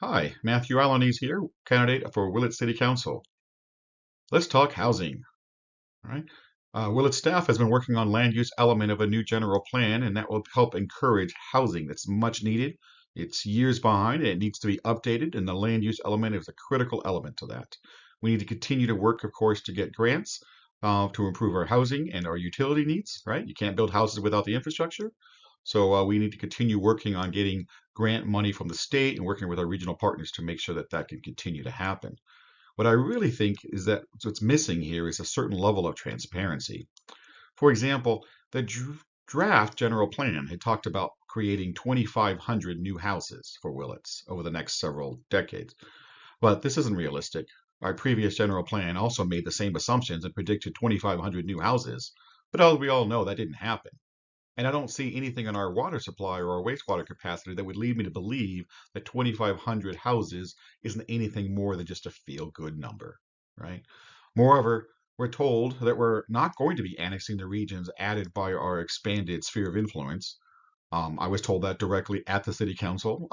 Hi, Matthew Alaniz here, candidate for Willits City Council. Let's talk housing. All right. Willits staff has been working on land use element of a new general plan, and that will help encourage housing that's much needed. It's years behind, and it needs to be updated, and the land use element is a critical element to that. We need to continue to work, of course, to get grants to improve our housing and our utility needs, right? You can't build houses without the infrastructure. So we need to continue working on getting grant money from the state and working with our regional partners to make sure that that can continue to happen. What I really think is that what's missing here is a certain level of transparency. For example, the draft general plan had talked about creating 2,500 new houses for Willits over the next several decades. But this isn't realistic. Our previous general plan also made the same assumptions and predicted 2,500 new houses. But as we all know, that didn't happen. And I don't see anything in our water supply or our wastewater capacity that would lead me to believe that 2,500 houses isn't anything more than just a feel good number, right? Moreover, we're told that we're not going to be annexing the regions added by our expanded sphere of influence. I was told that directly at the city council.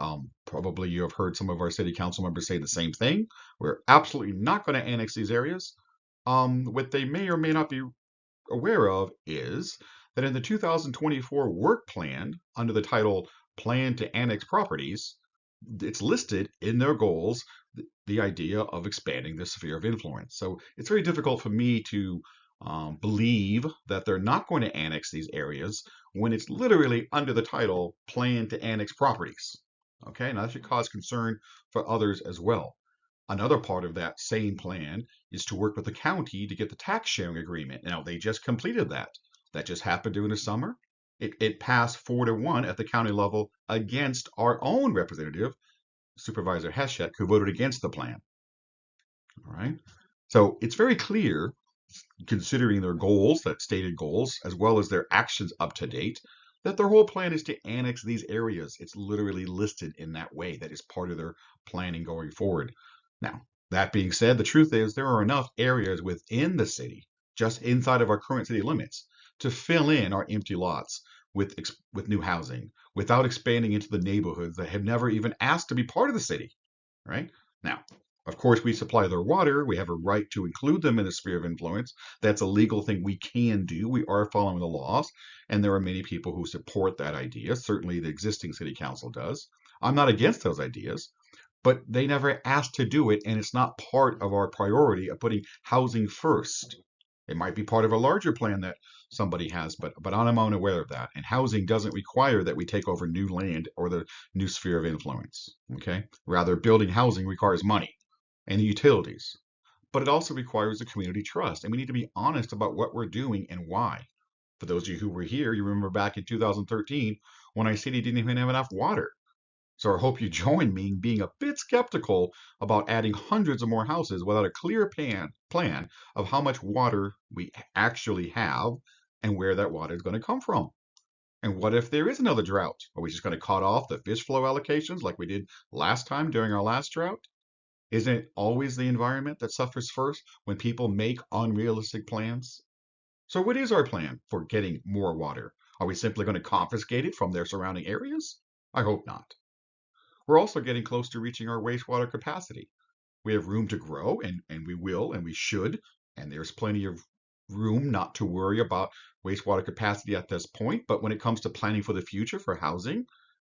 Probably you have heard some of our city council members say the same thing. We're absolutely not going to annex these areas. What they may or may not be aware of is that in the 2024 work plan, under the title Plan to Annex Properties, it's listed in their goals the idea of expanding the sphere of influence. So it's very difficult for me to believe that they're not going to annex these areas when it's literally under the title Plan to Annex Properties. Okay, now that should cause concern for others as well. Another part of that same plan is to work with the county to get the tax sharing agreement. Now, they just completed that. That just happened during the summer. It passed 4-1 at the county level against our own representative, Supervisor Heschek, who voted against the plan. All right. So it's very clear, considering their goals, that stated goals, as well as their actions up to date, that their whole plan is to annex these areas. It's literally listed in that way. That is part of their planning going forward. Now, that being said, the truth is there are enough areas within the city, just inside of our current city limits, to fill in our empty lots with new housing without expanding into the neighborhoods that have never even asked to be part of the city, right? Now, of course, we supply their water. We have a right to include them in the sphere of influence. That's a legal thing we can do. We are following the laws, and there are many people who support that idea. Certainly, the existing city council does. I'm not against those ideas, but they never asked to do it, and it's not part of our priority of putting housing first. It might be part of a larger plan that somebody has, but I'm unaware of that. And housing doesn't require that we take over new land or the new sphere of influence. Okay, rather, building housing requires money and the utilities, but it also requires a community trust, and we need to be honest about what we're doing and why. For those of you who were here, you remember back in 2013 when our city didn't even have enough water. So I hope you join me in being a bit skeptical about adding hundreds of more houses without a clear plan of how much water we actually have and where that water is going to come from. And what if there is another drought? Are we just going to cut off the fish flow allocations like we did last time during our last drought? Isn't it always the environment that suffers first when people make unrealistic plans? So what is our plan for getting more water? Are we simply going to confiscate it from their surrounding areas? I hope not. We're also getting close to reaching our wastewater capacity. We have room to grow, and we will, and we should, and there's plenty of room not to worry about wastewater capacity at this point. But when it comes to planning for the future for housing,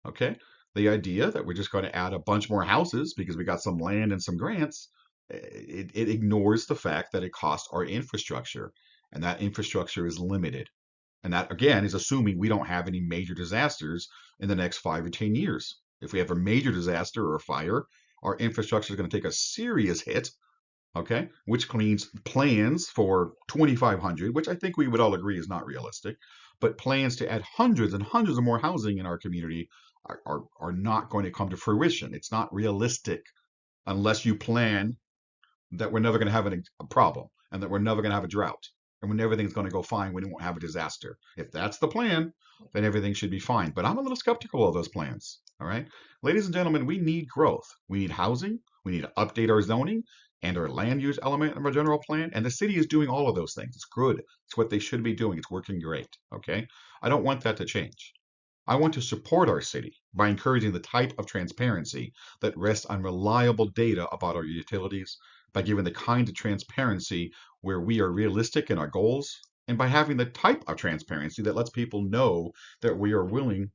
okay, the idea that we're just going to add a bunch more houses because we got some land and some grants, it ignores the fact that it costs our infrastructure, and that infrastructure is limited. And that, again, is assuming we don't have any major disasters in the next 5 or 10 years. If we have a major disaster or a fire, our infrastructure is going to take a serious hit, okay? Which means plans for 2,500, which I think we would all agree is not realistic, but plans to add hundreds and hundreds of more housing in our community are not going to come to fruition. It's not realistic unless you plan that we're never going to have a problem and that we're never going to have a drought and when everything's going to go fine, we won't have a disaster. If that's the plan, then everything should be fine. But I'm a little skeptical of those plans. All right. Ladies and gentlemen, we need growth. We need housing. We need to update our zoning and our land use element of our general plan. And the city is doing all of those things. It's good. It's what they should be doing. It's working great. Okay. I don't want that to change. I want to support our city by encouraging the type of transparency that rests on reliable data about our utilities, by giving the kind of transparency where we are realistic in our goals, and by having the type of transparency that lets people know that we are willing,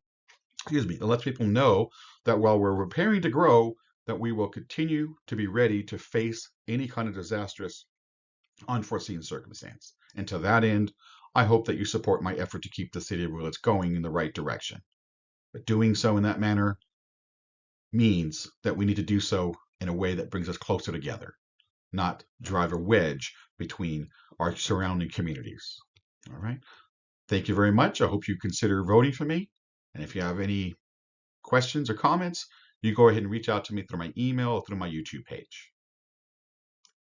that lets people know that while we're preparing to grow, that we will continue to be ready to face any kind of disastrous, unforeseen circumstance. And to that end, I hope that you support my effort to keep the City of Willits going in the right direction. But doing so in that manner means that we need to do so in a way that brings us closer together, not drive a wedge between our surrounding communities. All right. Thank you very much. I hope you consider voting for me. And if you have any questions or comments, you go ahead and reach out to me through my email or through my YouTube page.